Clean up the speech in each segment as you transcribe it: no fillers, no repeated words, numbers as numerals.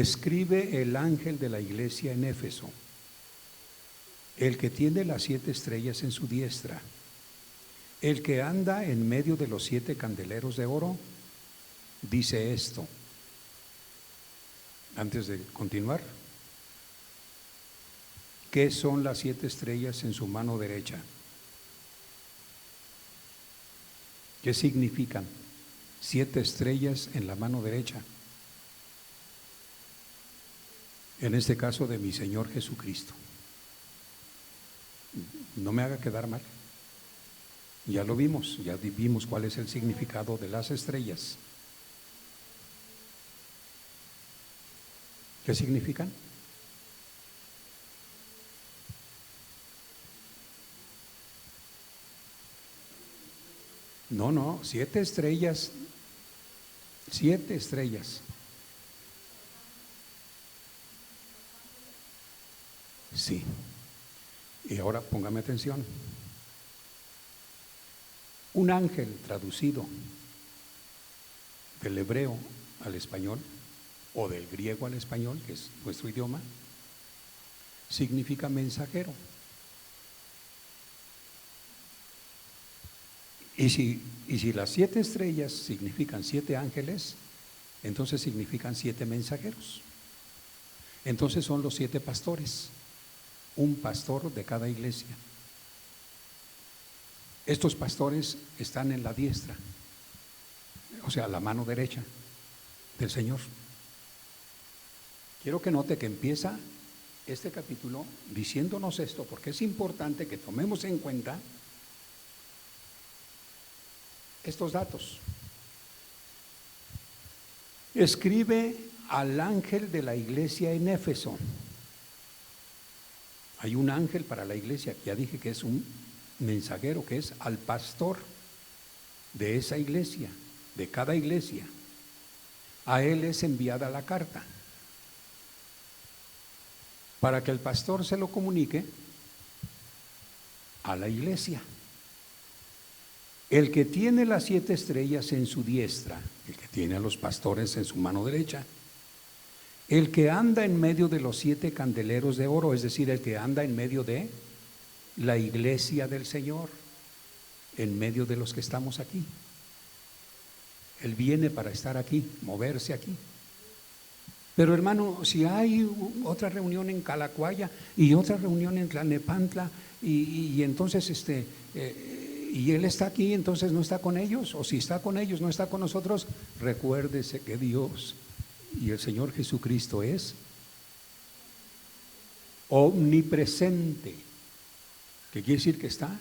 escribe el ángel de la iglesia en Éfeso, el que tiene las 7 estrellas en su diestra, el que anda en medio de los 7 candeleros de oro, dice esto. Antes de continuar, ¿qué son las 7 estrellas en su mano derecha? ¿Qué significan 7 estrellas en la mano derecha? En este caso de mi Señor Jesucristo. No me haga quedar mal. Ya lo vimos, ya vimos cuál es el significado de las estrellas. ¿Qué significan? No, 7 estrellas, 7 estrellas. Sí. Y ahora póngame atención. Un ángel traducido del hebreo al español o del griego al español, que es nuestro idioma, significa mensajero. Y si las 7 estrellas significan 7 ángeles, entonces significan 7 mensajeros. Entonces son los 7 pastores, un pastor de cada iglesia. Estos pastores están en la diestra, o sea, la mano derecha del Señor. Quiero que note que empieza este capítulo diciéndonos esto, porque es importante que tomemos en cuenta estos datos. Escribe al ángel de la iglesia en Éfeso. Hay un ángel para la iglesia, que ya dije que es un mensajero, que es al pastor de esa iglesia, de cada iglesia. A él es enviada la carta para que el pastor se lo comunique a la iglesia. El que tiene las 7 estrellas en su diestra, el que tiene a los pastores en su mano derecha, el que anda en medio de los 7 candeleros de oro, es decir, el que anda en medio de la iglesia del Señor, en medio de los que estamos aquí. Él viene para estar aquí, moverse aquí. Pero hermano, si hay otra reunión en Calacuaya y otra reunión en Tlalnepantla y entonces y él está aquí, entonces no está con ellos, o si está con ellos no está con nosotros, recuérdese que Dios y el Señor Jesucristo es omnipresente, que quiere decir que está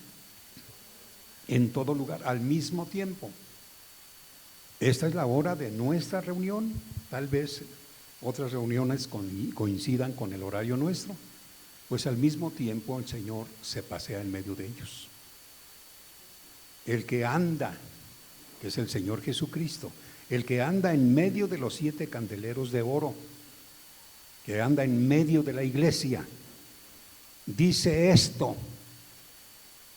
en todo lugar al mismo tiempo. Esta es la hora de nuestra reunión, tal vez otras reuniones coincidan con el horario nuestro, pues al mismo tiempo el Señor se pasea en medio de ellos. El que anda, que es el Señor Jesucristo, el que anda en medio de los 7 candeleros de oro, que anda en medio de la iglesia, dice esto: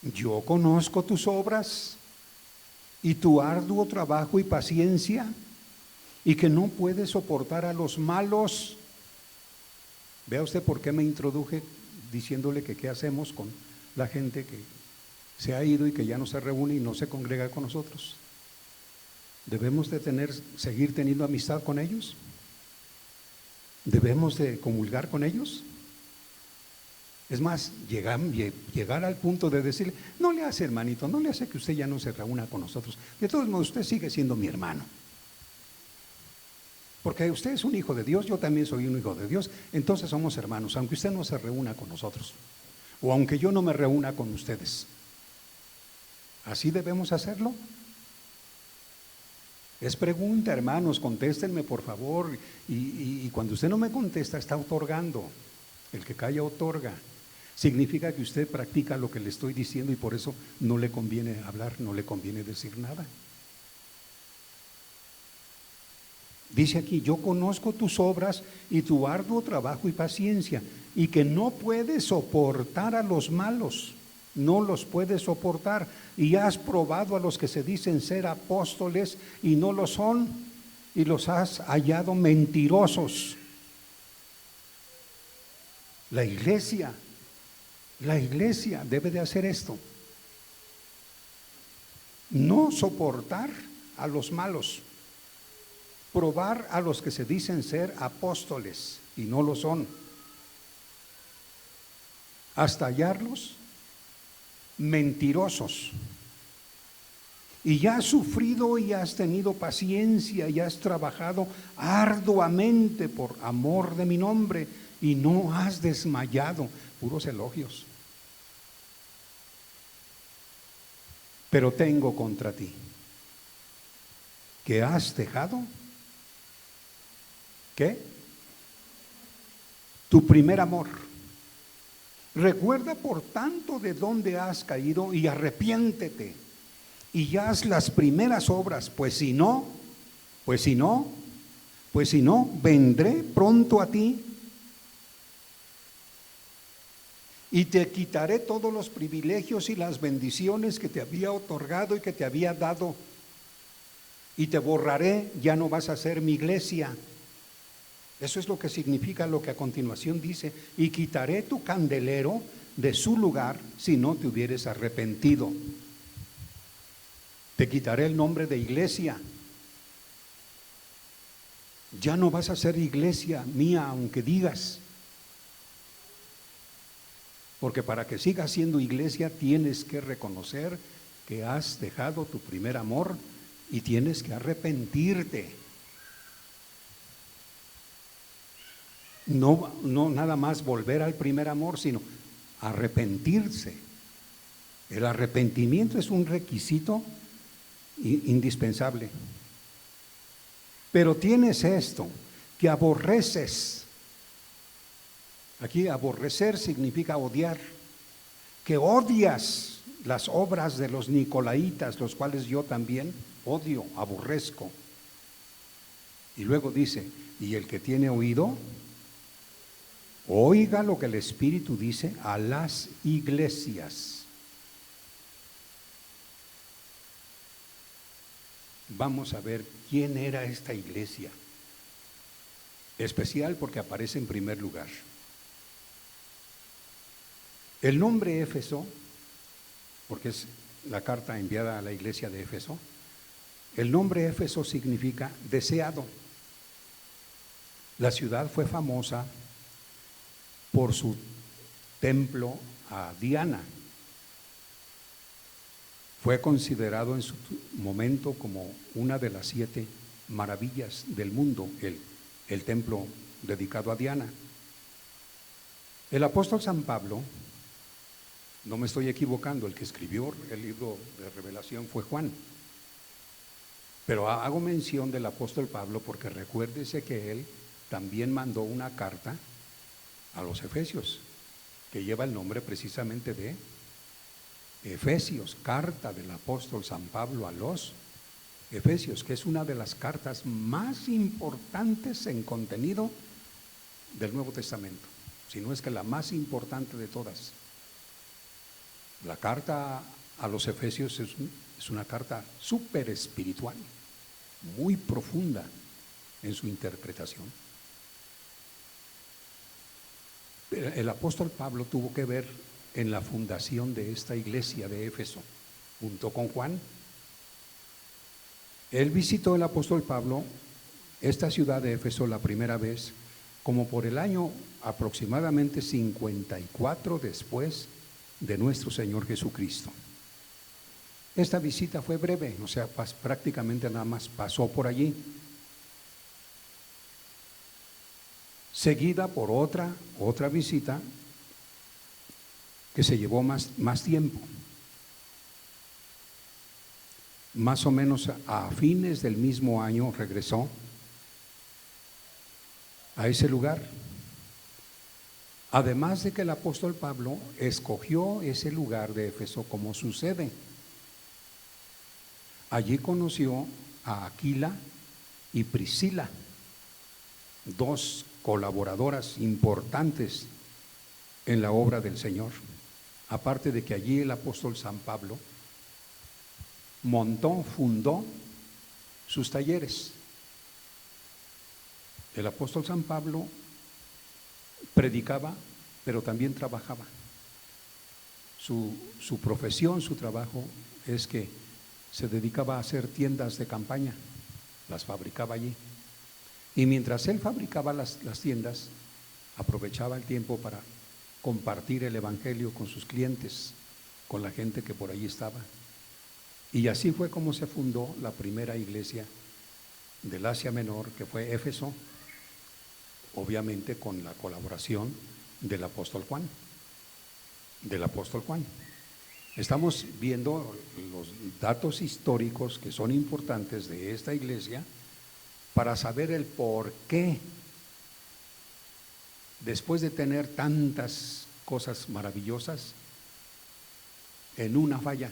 yo conozco tus obras y tu arduo trabajo y paciencia, y que no puedes soportar a los malos. Vea usted por qué me introduje diciéndole que qué hacemos con la gente que se ha ido y que ya no se reúne y no se congrega con nosotros. ¿Debemos de seguir teniendo amistad con ellos? ¿Debemos de comulgar con ellos? Es más, llegar al punto de decirle: no le hace, hermanito, no le hace que usted ya no se reúna con nosotros. De todos modos, usted sigue siendo mi hermano. Porque usted es un hijo de Dios, yo también soy un hijo de Dios, entonces somos hermanos, aunque usted no se reúna con nosotros, o aunque yo no me reúna con ustedes. ¿Así debemos hacerlo? Es pregunta, hermanos, contéstenme por favor, y cuando usted no me contesta, está otorgando. El que calla otorga. Significa que usted practica lo que le estoy diciendo y por eso no le conviene hablar, no le conviene decir nada. Dice aquí: yo conozco tus obras y tu arduo trabajo y paciencia, y que no puedes soportar a los malos, no los puedes soportar, y has probado a los que se dicen ser apóstoles y no lo son, y los has hallado mentirosos. La iglesia debe de hacer esto. No soportar a los malos, probar a los que se dicen ser apóstoles y no lo son, hasta hallarlos mentirosos. Y ya has sufrido y has tenido paciencia y has trabajado arduamente por amor de mi nombre y no has desmayado. Puros elogios. Pero tengo contra ti que has dejado, ¿qué? Tu primer amor. Recuerda por tanto de dónde has caído y arrepiéntete y haz las primeras obras, pues si no, vendré pronto a ti y te quitaré todos los privilegios y las bendiciones que te había otorgado y que te había dado, y te borraré, ya no vas a ser mi iglesia. Eso es lo que significa lo que a continuación dice: y quitaré tu candelero de su lugar si no te hubieres arrepentido. Te quitaré el nombre de iglesia. Ya no vas a ser iglesia mía aunque digas. Porque para que sigas siendo iglesia tienes que reconocer que has dejado tu primer amor y tienes que arrepentirte. No nada más volver al primer amor, sino arrepentirse. El arrepentimiento es un requisito indispensable. Pero tienes esto, que aborreces. Aquí aborrecer significa odiar, que odias las obras de los nicolaítas, los cuales yo también odio, aborrezco. Y luego dice: y el que tiene oído, oiga lo que el Espíritu dice a las iglesias. Vamos a ver quién era esta iglesia. Especial porque aparece en primer lugar. El nombre Éfeso, porque es la carta enviada a la iglesia de Éfeso, el nombre Éfeso significa deseado. La ciudad fue famosa por su templo a Diana. Fue considerado en su momento como una de las 7 maravillas del mundo, el templo dedicado a Diana. El apóstol San Pablo, no me estoy equivocando, el que escribió el libro de Revelación fue Juan. Pero hago mención del apóstol Pablo porque recuérdese que él también mandó una carta a los Efesios, que lleva el nombre precisamente de Efesios, carta del apóstol San Pablo a los Efesios, que es una de las cartas más importantes en contenido del Nuevo Testamento, si no es que la más importante de todas. La carta a los Efesios es una carta súper espiritual, muy profunda en su interpretación. El apóstol Pablo tuvo que ver en la fundación de esta iglesia de Éfeso, junto con Juan. Él visitó, el apóstol Pablo, esta ciudad de Éfeso la primera vez, como por el año aproximadamente 54 después de nuestro Señor Jesucristo. Esta visita fue breve, o sea, prácticamente nada más pasó por allí, seguida por otra visita que se llevó más tiempo. Más o menos a fines del mismo año regresó a ese lugar. Además de que el apóstol Pablo escogió ese lugar de Éfeso como su sede. Allí conoció a Aquila y Priscila, 2 colaboradoras importantes en la obra del Señor. Aparte de que allí el apóstol San Pablo fundó sus talleres. El apóstol San Pablo predicaba pero también trabajaba. Su profesión, su trabajo es que se dedicaba a hacer tiendas de campaña, las fabricaba allí. Y mientras él fabricaba las tiendas, aprovechaba el tiempo para compartir el evangelio con sus clientes, con la gente que por allí estaba. Y así fue como se fundó la primera iglesia del Asia Menor, que fue Éfeso, obviamente con la colaboración del apóstol Juan. Estamos viendo los datos históricos que son importantes de esta iglesia para saber el por qué, después de tener tantas cosas maravillosas, en una falla.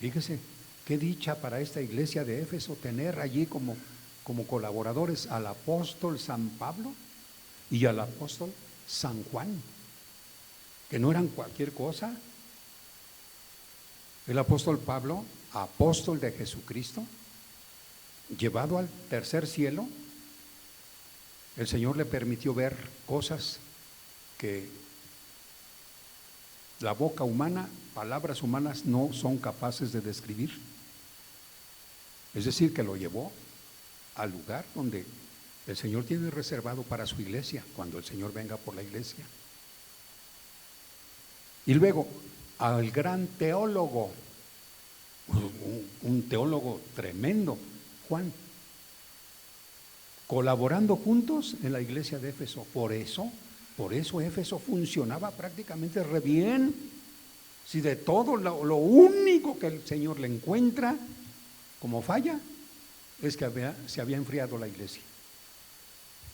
Fíjese, qué dicha para esta iglesia de Éfeso tener allí como colaboradores al apóstol San Pablo y al apóstol San Juan, que no eran cualquier cosa. El apóstol Pablo, apóstol de Jesucristo, llevado al tercer cielo, el Señor le permitió ver cosas que la boca humana, palabras humanas no son capaces de describir. Es decir, que lo llevó al lugar donde el Señor tiene reservado para su iglesia, cuando el Señor venga por la iglesia. Y luego al gran teólogo, un teólogo tremendo, Juan, colaborando juntos en la iglesia de Éfeso. Por eso Éfeso funcionaba prácticamente re bien. Si de todo lo único que el Señor le encuentra como falla es que se había enfriado la iglesia.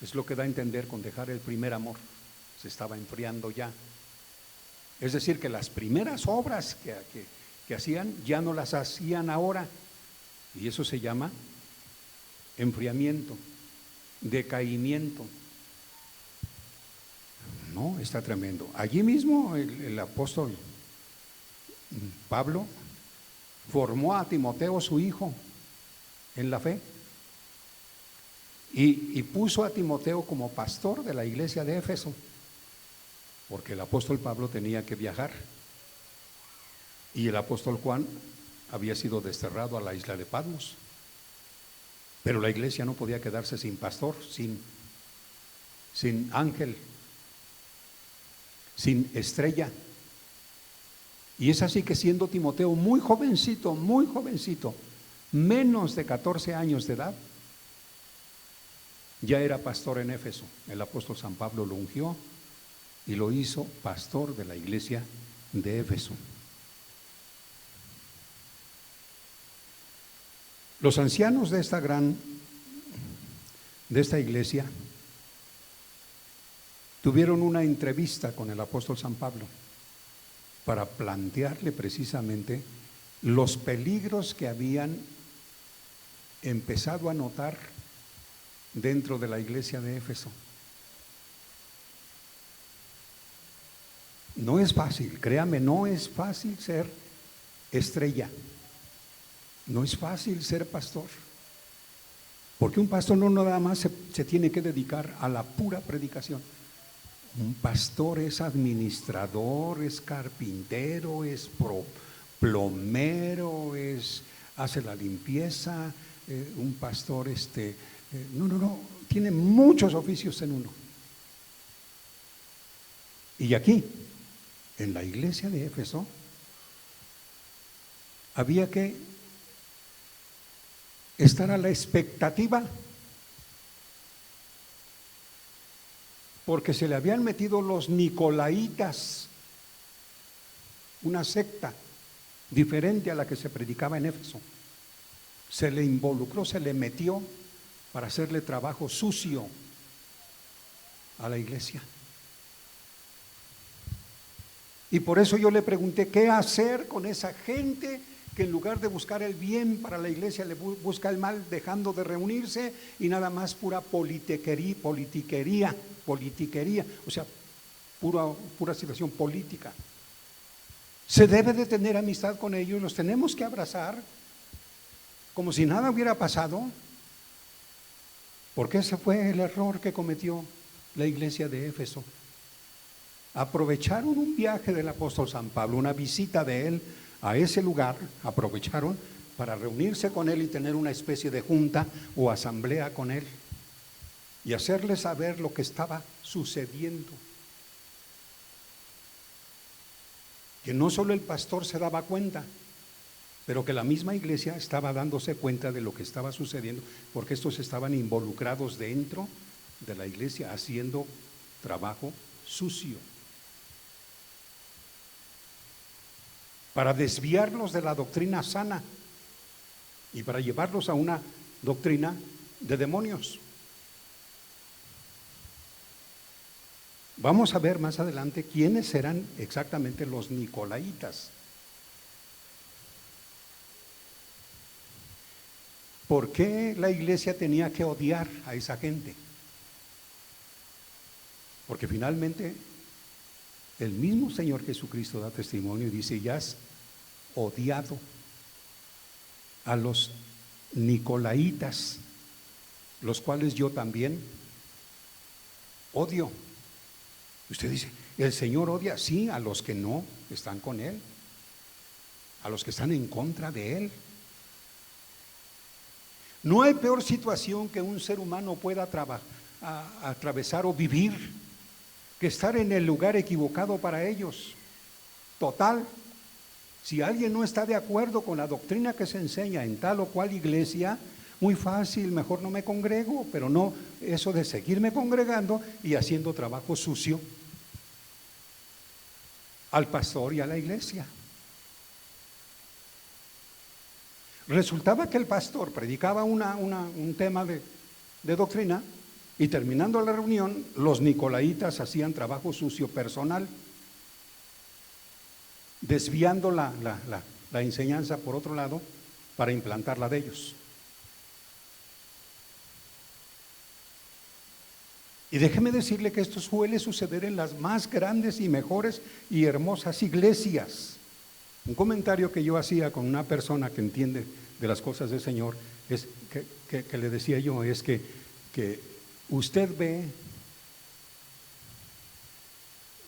Es lo que da a entender con dejar el primer amor. Se estaba enfriando ya. Es decir, que las primeras obras que hacían ya no las hacían ahora. Y eso se llama enfriamiento, decaimiento. No, está tremendo. Allí mismo el apóstol Pablo formó a Timoteo, su hijo, en la fe, y puso a Timoteo como pastor de la iglesia de Éfeso, porque el apóstol Pablo tenía que viajar y el apóstol Juan había sido desterrado a la isla de Patmos. Pero la iglesia no podía quedarse sin pastor, sin ángel, sin estrella. Y es así que, siendo Timoteo muy jovencito, menos de 14 años de edad, ya era pastor en Éfeso. El apóstol San Pablo lo ungió y lo hizo pastor de la iglesia de Éfeso. Los ancianos de esta iglesia tuvieron una entrevista con el apóstol San Pablo para plantearle precisamente los peligros que habían empezado a notar dentro de la iglesia de Éfeso. No es fácil, créame, no es fácil ser estrella, no es fácil ser pastor, porque un pastor no nada más se tiene que dedicar a la pura predicación. Un pastor es administrador, es carpintero, es plomero, hace la limpieza. Un pastor tiene muchos oficios en uno. Y aquí, en la iglesia de Éfeso, había que estar a la expectativa, porque se le habían metido los nicolaitas, una secta diferente a la que se predicaba en Éfeso. Se le involucró, se le metió para hacerle trabajo sucio a la iglesia. Y por eso yo le pregunté qué hacer con esa gente que en lugar de buscar el bien para la iglesia le busca el mal, dejando de reunirse y nada más pura politiquería, o sea, pura situación política. Se debe de tener amistad con ellos, los tenemos que abrazar como si nada hubiera pasado, porque ese fue el error que cometió la iglesia de Éfeso? Aprovecharon un viaje del apóstol San Pablo, una visita de él a ese lugar, aprovecharon para reunirse con él y tener una especie de junta o asamblea con él y hacerle saber lo que estaba sucediendo. Que no solo el pastor se daba cuenta, pero que la misma iglesia estaba dándose cuenta de lo que estaba sucediendo, porque estos estaban involucrados dentro de la iglesia haciendo trabajo sucio, para desviarlos de la doctrina sana y para llevarlos a una doctrina de demonios. Vamos a ver más adelante quiénes eran exactamente los nicolaitas. ¿Por qué la iglesia tenía que odiar a esa gente? Porque finalmente el mismo Señor Jesucristo da testimonio y dice: ya has odiado a los nicolaitas, los cuales yo también odio. Usted dice, ¿el Señor odia? Sí, a los que no están con Él, a los que están en contra de Él. No hay peor situación que un ser humano pueda atravesar o vivir que estar en el lugar equivocado para ellos. Total, si alguien no está de acuerdo con la doctrina que se enseña en tal o cual iglesia, muy fácil, mejor no me congrego, pero no eso de seguirme congregando y haciendo trabajo sucio al pastor y a la iglesia. Resultaba que el pastor predicaba un tema de doctrina y terminando la reunión, los nicolaitas hacían trabajo sucio personal, desviando la enseñanza por otro lado para implantar la de ellos. Y déjeme decirle que esto suele suceder en las más grandes y mejores y hermosas iglesias. Un comentario que yo hacía con una persona que entiende de las cosas del Señor es que le decía yo, es que usted ve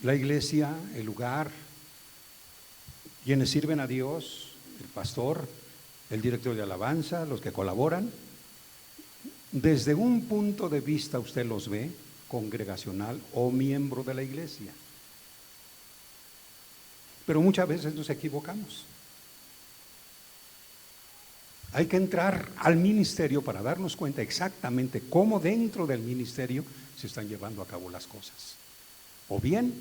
la iglesia, el lugar, quienes sirven a Dios, el pastor, el director de alabanza, los que colaboran, desde un punto de vista usted los ve congregacional o miembro de la iglesia. Pero muchas veces nos equivocamos. Hay que entrar al ministerio para darnos cuenta exactamente cómo dentro del ministerio se están llevando a cabo las cosas. O bien,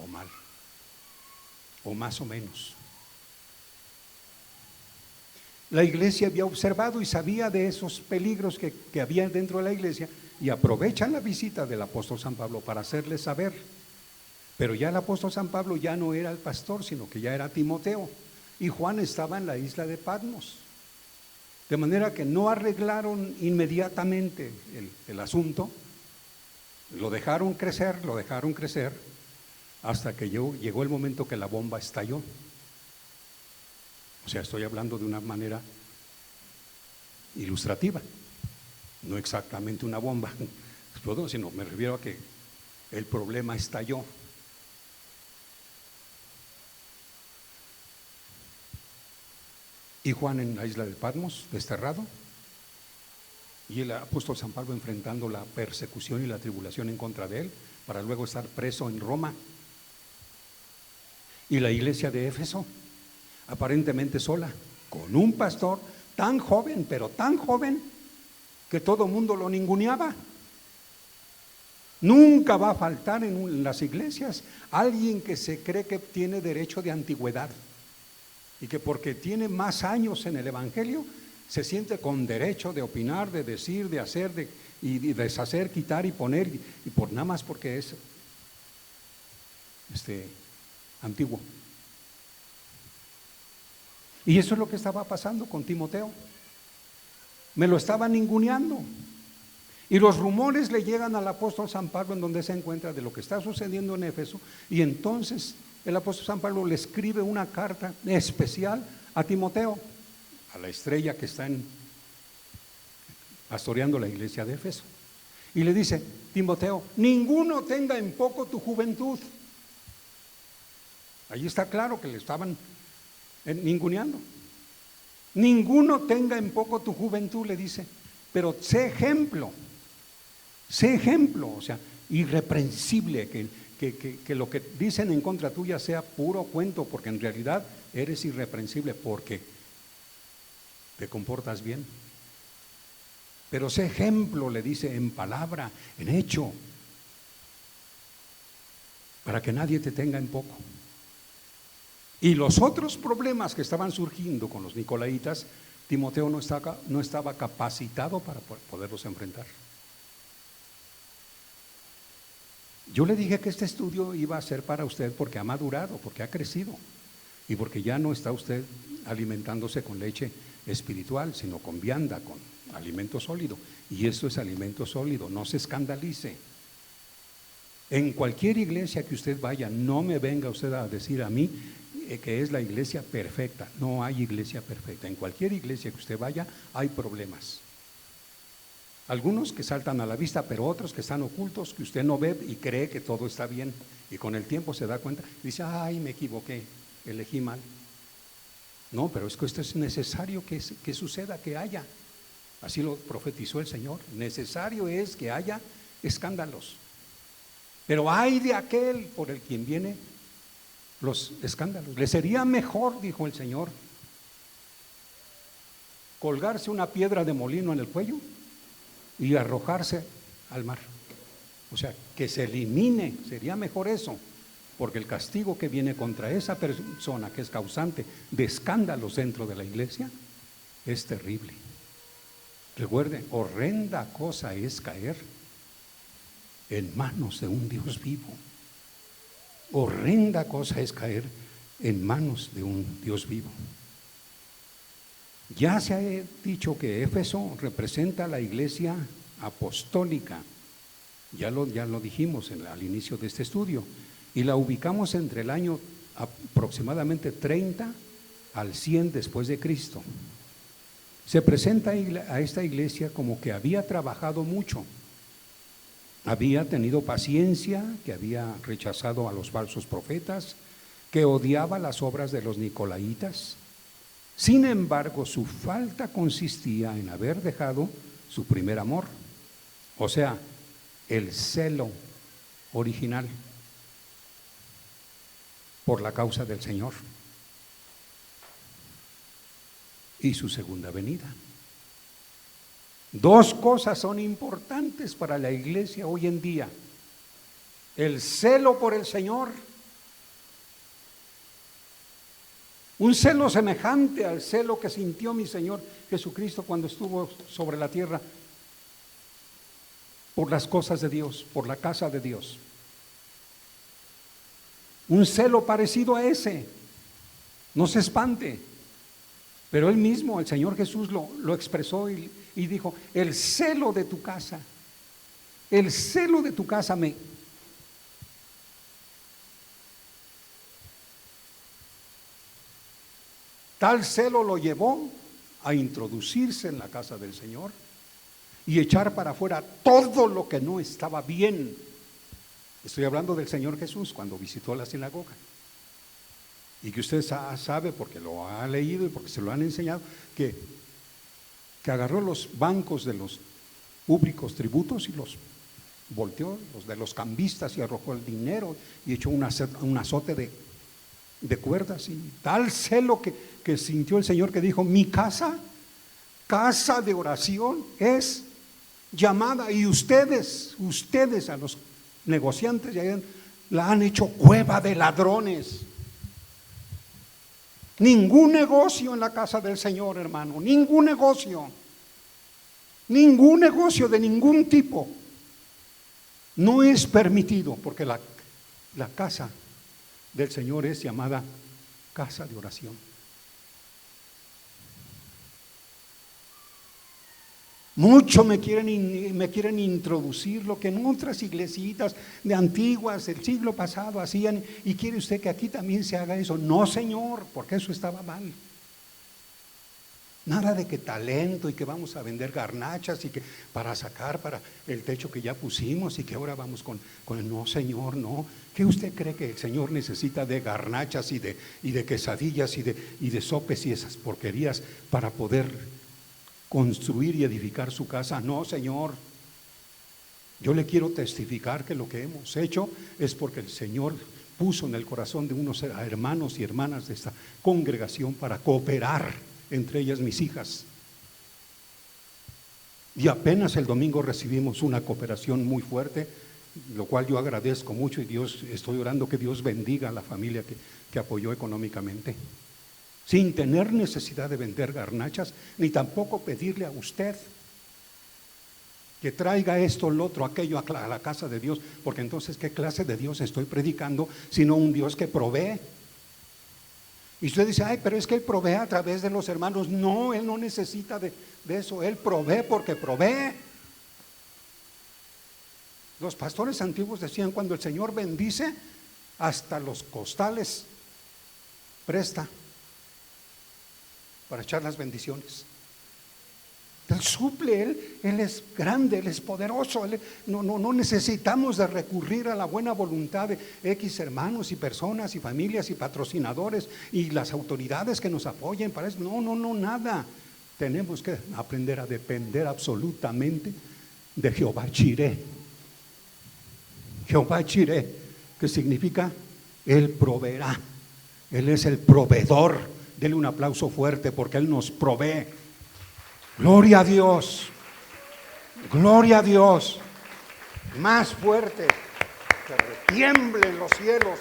o mal, o más o menos. La iglesia había observado y sabía de esos peligros que había dentro de la iglesia y aprovechan la visita del apóstol San Pablo para hacerles saber. Pero ya el apóstol San Pablo ya no era el pastor, sino que ya era Timoteo, y Juan estaba en la isla de Patmos. De manera que no arreglaron inmediatamente el asunto, lo dejaron crecer, hasta que llegó el momento que la bomba estalló. O sea, estoy hablando de una manera ilustrativa, no exactamente una bomba, sino me refiero a que el problema estalló. Y Juan en la isla de Patmos, desterrado, y el apóstol San Pablo enfrentando la persecución y la tribulación en contra de él, para luego estar preso en Roma. Y la iglesia de Éfeso, aparentemente sola, con un pastor tan joven, pero tan joven, que todo mundo lo ninguneaba. Nunca va a faltar en las iglesias alguien que se cree que tiene derecho de antigüedad y que porque tiene más años en el evangelio se siente con derecho de opinar, de decir, de hacer, y deshacer, quitar y poner, y por nada más porque es antiguo. Y eso es lo que estaba pasando con Timoteo. Me lo estaba ninguneando. Y los rumores le llegan al apóstol San Pablo en donde se encuentra de lo que está sucediendo en Éfeso, y entonces el apóstol San Pablo le escribe una carta especial a Timoteo, a la estrella que está pastoreando la iglesia de Éfeso, Y le dice, Timoteo, ninguno tenga en poco tu juventud. Ahí está claro que le estaban ninguneando. Ninguno tenga en poco tu juventud, le dice, pero sé ejemplo, o sea, irreprensible, que lo que dicen en contra tuya sea puro cuento, porque en realidad eres irreprensible porque te comportas bien. Pero sé ejemplo, le dice, en palabra, en hecho, para que nadie te tenga en poco. Y los otros problemas que estaban surgiendo con los nicolaitas, Timoteo no estaba capacitado para poderlos enfrentar. Yo le dije que este estudio iba a ser para usted porque ha madurado, porque ha crecido y porque ya no está usted alimentándose con leche espiritual, sino con vianda, con alimento sólido. Y eso es alimento sólido, no se escandalice. En cualquier iglesia que usted vaya, no me venga usted a decir a mí que es la iglesia perfecta. No hay iglesia perfecta. En cualquier iglesia que usted vaya hay problemas. Algunos que saltan a la vista, pero otros que están ocultos, que usted no ve y cree que todo está bien. Y con el tiempo se da cuenta y dice, ay, me equivoqué, elegí mal. No, pero es que esto es necesario que suceda, que haya. Así lo profetizó el Señor. Necesario es que haya escándalos. Pero hay de aquel por el quien viene los escándalos. Le sería mejor, dijo el Señor, colgarse una piedra de molino en el cuello y arrojarse al mar. O sea, que se elimine, sería mejor eso, porque el castigo que viene contra esa persona que es causante de escándalos dentro de la iglesia es terrible. Recuerden, horrenda cosa es caer en manos de un Dios vivo. Horrenda cosa es caer en manos de un Dios vivo. Ya se ha dicho que Éfeso representa la iglesia apostólica. Ya lo dijimos al inicio de este estudio. Y la ubicamos entre el año aproximadamente 30 al 100 después de Cristo. Se presenta a esta iglesia como que había trabajado mucho, había tenido paciencia, que había rechazado a los falsos profetas, que odiaba las obras de los nicolaitas. Sin embargo, su falta consistía en haber dejado su primer amor, o sea, el celo original por la causa del Señor y su segunda venida. Dos cosas son importantes para la iglesia hoy en día: el celo por el Señor, un celo semejante al celo que sintió mi Señor Jesucristo cuando estuvo sobre la tierra por las cosas de Dios, por la casa de Dios. Un celo parecido a ese, no se espante, pero él mismo, el Señor Jesús lo expresó y dijo: el celo de tu casa, el celo de tu casa me... Tal celo lo llevó a introducirse en la casa del Señor y echar para afuera todo lo que no estaba bien. Estoy hablando del Señor Jesús cuando visitó la sinagoga. Y que usted sabe, porque lo ha leído y porque se lo han enseñado, que agarró los bancos de los públicos tributos y los volteó, los de los cambistas, y arrojó el dinero y echó un azote de cuerdas. Y tal celo que sintió el Señor, que dijo: mi casa de oración es llamada, y ustedes a los negociantes la han hecho cueva de ladrones. Ningún negocio en la casa del Señor, hermano, ningún negocio de ningún tipo no es permitido, porque la casa del Señor es llamada casa de oración. Mucho me quieren introducir lo que en otras iglesitas de antiguas del siglo pasado hacían, y quiere usted que aquí también se haga eso. No, Señor, porque eso estaba mal. Nada de que talento y que vamos a vender garnachas y que para sacar para el techo que ya pusimos y que ahora vamos con el no, Señor, no. ¿Qué usted cree que el Señor necesita de garnachas y de quesadillas y de sopes y esas porquerías para poder construir y edificar su casa? No, Señor. Yo le quiero testificar que lo que hemos hecho es porque el Señor puso en el corazón de unos hermanos y hermanas de esta congregación para cooperar, entre ellas mis hijas. Y apenas el domingo recibimos una cooperación muy fuerte, lo cual yo agradezco mucho, y estoy orando que Dios bendiga a la familia que apoyó económicamente, sin tener necesidad de vender garnachas, ni tampoco pedirle a usted que traiga esto, lo otro, aquello a la casa de Dios, porque entonces ¿qué clase de Dios estoy predicando sino un Dios que provee? Y usted dice, ay, pero es que Él provee a través de los hermanos. No, Él no necesita de eso, Él provee porque provee. Los pastores antiguos decían, cuando el Señor bendice, hasta los costales presta para echar las bendiciones. Él suple, Él es grande, Él es poderoso. No necesitamos de recurrir a la buena voluntad de X hermanos y personas y familias y patrocinadores y las autoridades que nos apoyen para eso. No, nada. Tenemos que aprender a depender absolutamente de Jehová Jireh. Jehová Jireh, que significa Él proveerá. Él es el proveedor. Dele un aplauso fuerte porque Él nos provee. Gloria a Dios, gloria a Dios, más fuerte, que retiemblen los cielos.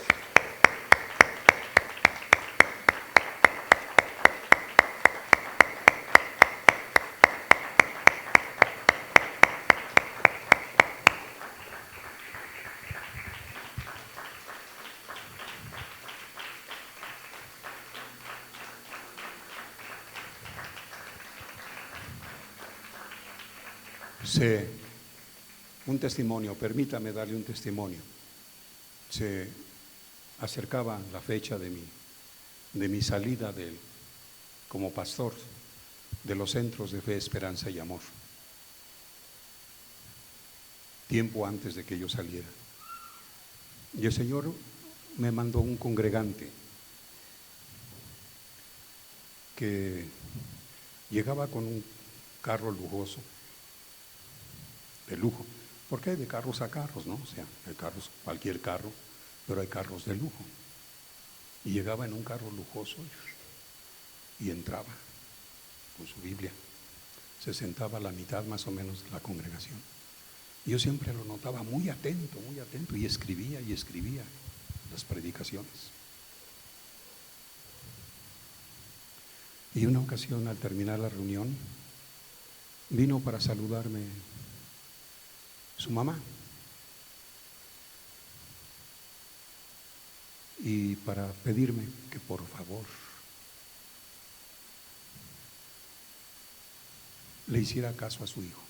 Un testimonio, permítame darle un testimonio. Se acercaba la fecha de mi salida como pastor de los centros de fe, esperanza y amor. Tiempo antes de que yo saliera. Y el Señor me mandó un congregante que llegaba con un carro lujoso, de lujo, porque hay de carros a carros, ¿no? O sea, hay carros, cualquier carro, pero hay carros de lujo. Y llegaba en un carro lujoso y entraba con su Biblia, se sentaba a la mitad más o menos de la congregación. Y yo siempre lo notaba muy atento, y escribía las predicaciones. Y una ocasión, al terminar la reunión, vino para saludarme su mamá y para pedirme que por favor le hiciera caso a su hijo.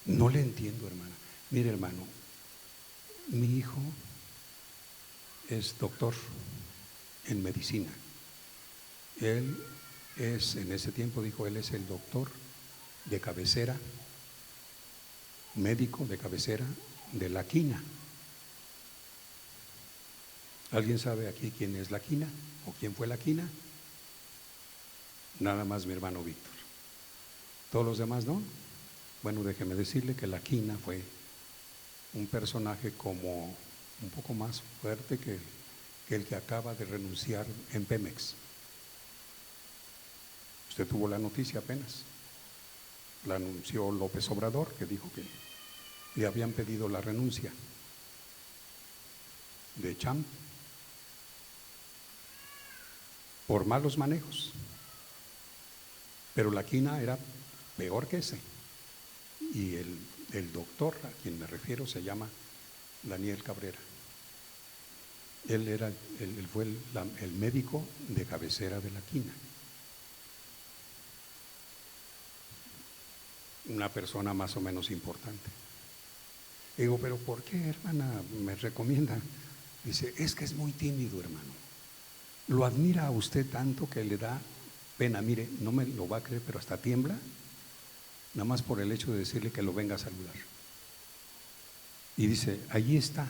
No le entiendo, hermana. Mire, hermano, mi hijo es doctor en medicina. Él es, en ese tiempo dijo, él es el doctor de cabecera, médico de cabecera de La Quina. ¿Alguien sabe aquí quién es La Quina o quién fue La Quina? Nada más mi hermano Víctor. ¿Todos los demás no? Bueno, déjeme decirle que La Quina fue un personaje como un poco más fuerte que el que acaba de renunciar en Pemex. Usted tuvo la noticia apenas. La anunció López Obrador, que dijo que le habían pedido la renuncia de Champ por malos manejos. Pero La Quina era peor que ese. Y el doctor a quien me refiero se llama Daniel Cabrera. Él fue el médico de cabecera de La Quina. Una persona más o menos importante. Digo, pero ¿por qué, hermana, me recomienda? Dice, es que es muy tímido, hermano. lo admira a usted tanto que le da pena. Mire, no me lo va a creer, pero hasta tiembla, nada más por el hecho de decirle que lo venga a saludar. Y dice, allí está.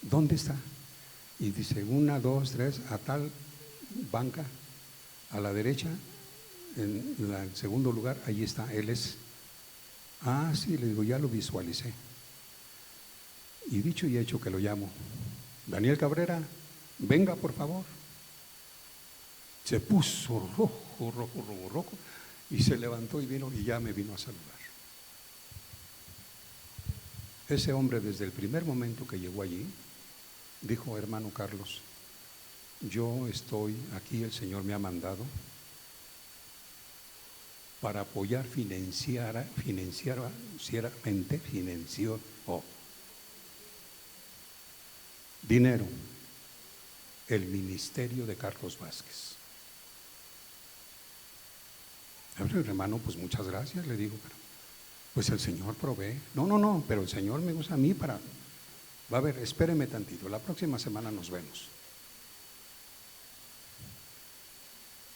¿Dónde está? Y dice, 1, 2, 3, a tal banca, a la derecha, en el segundo lugar, allí está, él es. Ah, sí, le digo, ya lo visualicé. Y dicho y hecho que lo llamo. Daniel Cabrera, venga por favor. Se puso rojo, y se levantó y vino, y ya me vino a saludar. Ese hombre, desde el primer momento que llegó allí, dijo: hermano Carlos, yo estoy aquí, el Señor me ha mandado para apoyar financieramente, financió dinero, el ministerio de Carlos Vázquez. Hermano, pues muchas gracias, le digo, pero pues el Señor provee. No, pero el Señor me usa a mí para… Va a ver, espéreme tantito, la próxima semana nos vemos.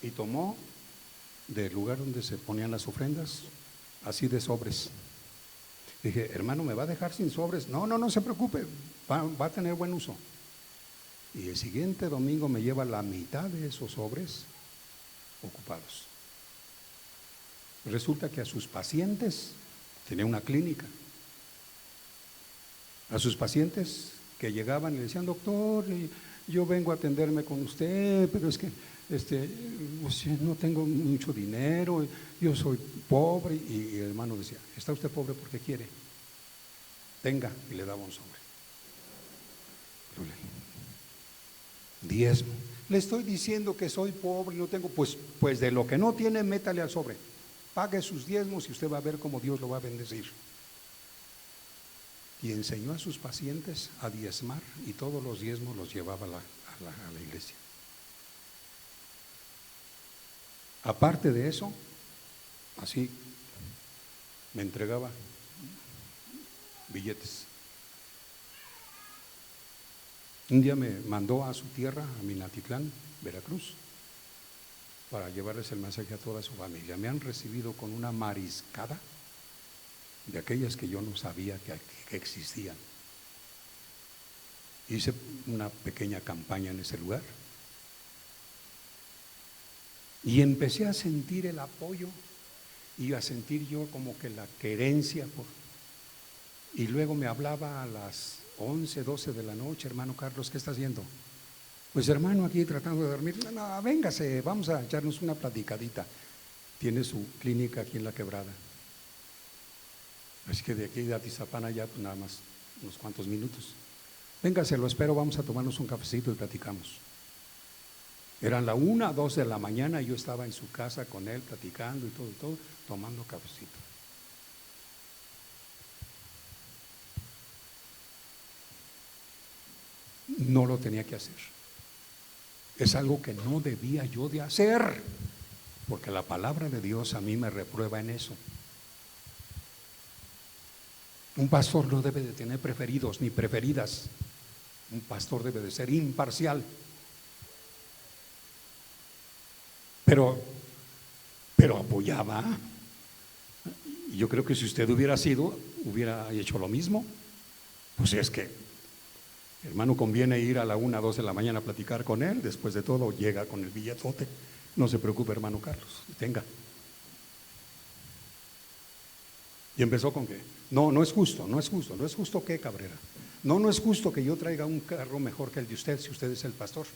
Y tomó del lugar donde se ponían las ofrendas, así de sobres. Dije: hermano, ¿me va a dejar sin sobres? No se preocupe, va a tener buen uso. Y el siguiente domingo me lleva la mitad de esos sobres ocupados. Resulta que a sus pacientes, tenía una clínica, a sus pacientes que llegaban y le decían: doctor, yo vengo a atenderme con usted, pero es que pues, no tengo mucho dinero, yo soy pobre. Y el hermano decía: ¿está usted pobre porque quiere? Tenga, y le daba un sobre. Diezmo. Le estoy diciendo que soy pobre y no tengo, pues de lo que no tiene, métale al sobre. Pague sus diezmos y usted va a ver cómo Dios lo va a bendecir. Y enseñó a sus pacientes a diezmar, y todos los diezmos los llevaba a la iglesia. Aparte de eso, así me entregaba billetes. Un día me mandó a su tierra, a Minatitlán, Veracruz, para llevarles el mensaje a toda su familia. Me han recibido con una mariscada de aquellas que yo no sabía que existían. Hice una pequeña campaña en ese lugar y empecé a sentir el apoyo y a sentir yo como que la querencia y luego me hablaba a las 11, 12 de la noche: hermano Carlos, ¿qué está haciendo? Pues hermano, aquí tratando de dormir. No, véngase, vamos a echarnos una platicadita. Tiene su clínica aquí en La Quebrada, así que de aquí de Atizapán allá, pues nada más unos cuantos minutos. Véngase, lo espero, vamos a tomarnos un cafecito y platicamos. Eran la 1, 2 de la mañana y yo estaba en su casa con él platicando y todo, tomando cafecito. No lo tenía que hacer. Es algo que no debía yo de hacer, porque la palabra de Dios a mí me reprueba en eso. Un pastor no debe de tener preferidos ni preferidas. Un pastor debe de ser imparcial. Pero apoyaba. Y yo creo que si usted hubiera hecho lo mismo. Pues es que, hermano, conviene ir a la 1, 2 de la mañana a platicar con él. Después de todo llega con el billetote. No se preocupe, hermano Carlos, tenga. Y empezó con que no es justo que, Cabrera, no es justo que yo traiga un carro mejor que el de usted si usted es el pastor.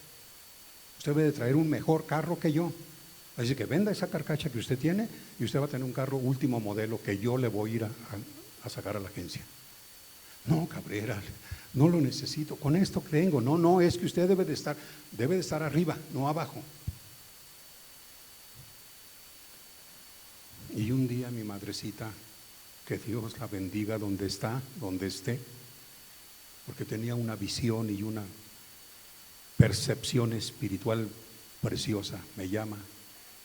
Usted debe de traer un mejor carro que yo. Así que venda esa carcacha que usted tiene y usted va a tener un carro último modelo que yo le voy a ir a sacar a la agencia. No, Cabrera, no lo necesito, con esto que tengo. No, es que usted debe de estar arriba, no abajo. Y un día mi madrecita, que Dios la bendiga donde esté, porque tenía una visión y una percepción espiritual preciosa, me llama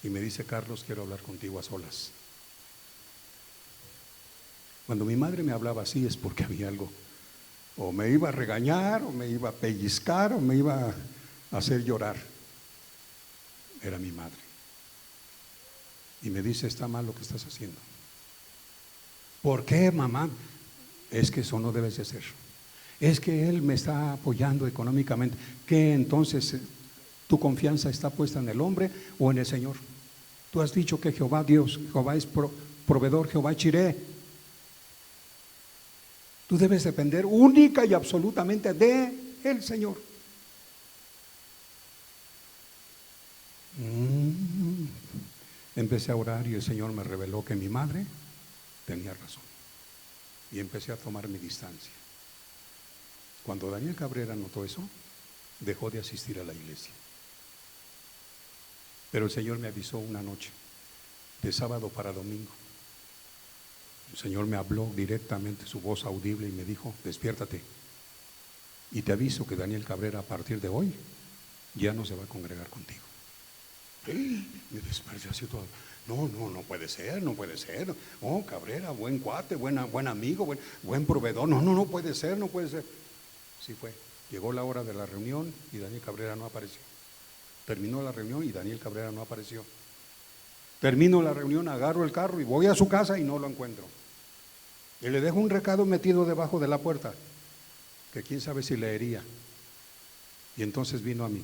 y me dice: Carlos, quiero hablar contigo a solas. Cuando mi madre me hablaba así es porque había algo O me iba a regañar, o me iba a pellizcar, o me iba a hacer llorar. Era mi madre. Y me dice: está mal lo que estás haciendo. ¿Por qué, mamá? Es que eso no debes de hacer. Es que él me está apoyando económicamente. ¿Qué entonces tu confianza está puesta en el hombre o en el Señor? Tú has dicho que Jehová Dios, Jehová es proveedor, Jehová Jireh. Tú debes depender única y absolutamente de el Señor. Empecé a orar y el Señor me reveló que mi madre tenía razón. Y empecé a tomar mi distancia. Cuando Daniel Cabrera notó eso, dejó de asistir a la iglesia. Pero el Señor me avisó una noche, de sábado para domingo. El Señor me habló directamente, su voz audible, y me dijo: despiértate. Y te aviso que Daniel Cabrera a partir de hoy ya no se va a congregar contigo. Me desperté así todo. No puede ser, no puede ser. Oh, Cabrera, buen cuate, buen amigo, buen proveedor. No puede ser, no puede ser. Sí fue. Llegó la hora de la reunión y Daniel Cabrera no apareció. Terminó la reunión y Daniel Cabrera no apareció. Termino la reunión, agarro el carro y voy a su casa y no lo encuentro. Y le dejo un recado metido debajo de la puerta, que quién sabe si leería. Y entonces vino a mí.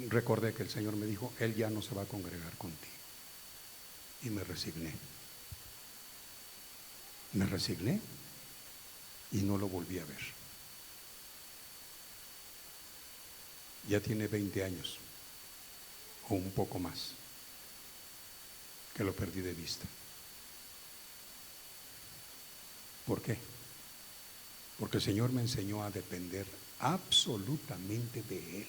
Recordé que el Señor me dijo: él ya no se va a congregar contigo. Y me resigné. Me resigné y no lo volví a ver. Ya tiene 20 años o un poco más que lo perdí de vista. ¿Por qué? Porque el Señor me enseñó a depender absolutamente de Él.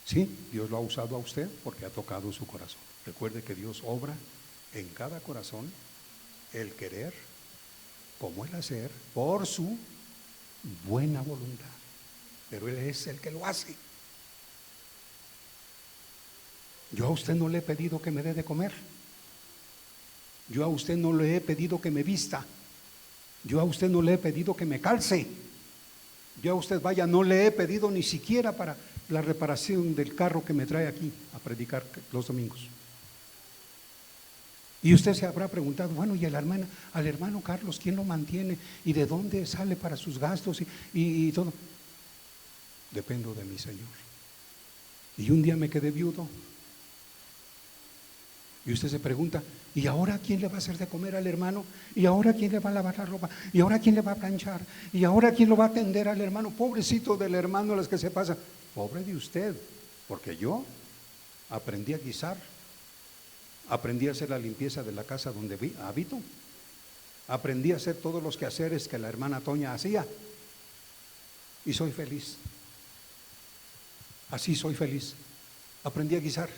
Sí, Dios lo ha usado a usted porque ha tocado su corazón. Recuerde que Dios obra en cada corazón el querer como el hacer por su buena voluntad. Pero Él es el que lo hace. Yo a usted no le he pedido que me dé de comer. Yo a usted no le he pedido que me vista. Yo a usted no le he pedido que me calce. Yo a usted, vaya, no le he pedido ni siquiera para la reparación del carro que me trae aquí a predicar los domingos. Y usted se habrá preguntado: bueno, ¿y al hermano Carlos quién lo mantiene? ¿Y de dónde sale para sus gastos? Y todo. Dependo de mi Señor. Y un día me quedé viudo. Y usted se pregunta: ¿y ahora quién le va a hacer de comer al hermano? ¿Y ahora quién le va a lavar la ropa? ¿Y ahora quién le va a planchar? ¿Y ahora quién lo va a atender al hermano? Pobrecito del hermano, las que se pasa. Pobre de usted, porque yo aprendí a guisar, aprendí a hacer la limpieza de la casa donde habito, aprendí a hacer todos los quehaceres que la hermana Toña hacía, y soy feliz. Así soy feliz. Aprendí a guisar.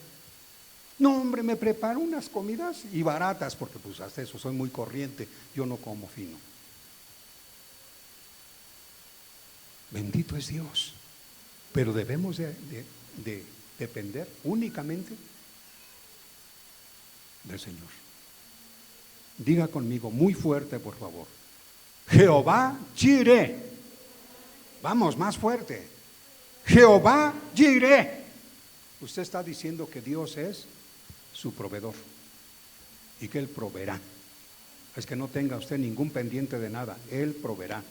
No, hombre, me preparo unas comidas y baratas, porque pues hasta eso soy muy corriente, yo no como fino. Bendito es Dios. Pero debemos de depender únicamente del Señor. Diga conmigo muy fuerte, por favor: Jehová Jireh. Vamos, más fuerte: Jehová Jireh. Usted está diciendo que Dios es su proveedor y que Él proveerá. Es que no tenga usted ningún pendiente de nada, Él proveerá.